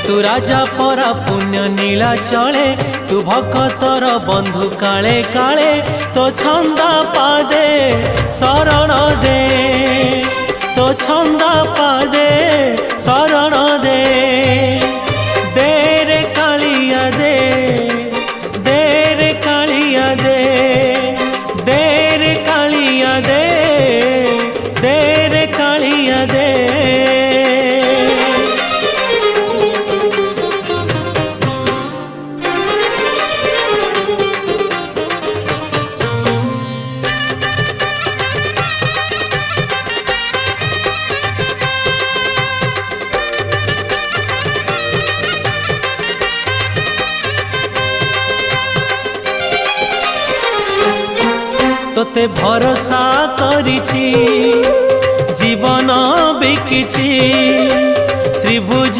तू राजा परा पुण्य नीला चले तू भक्तर बंधु काले काले तो छंदा पादे शरण दे तो छंदा पादे शरण दे रे कालिया दे रे कालिया दे रे कालिया दे रे कालिया दे। तोते भरोसा करिछि जीवन बिकिछि श्रीभुज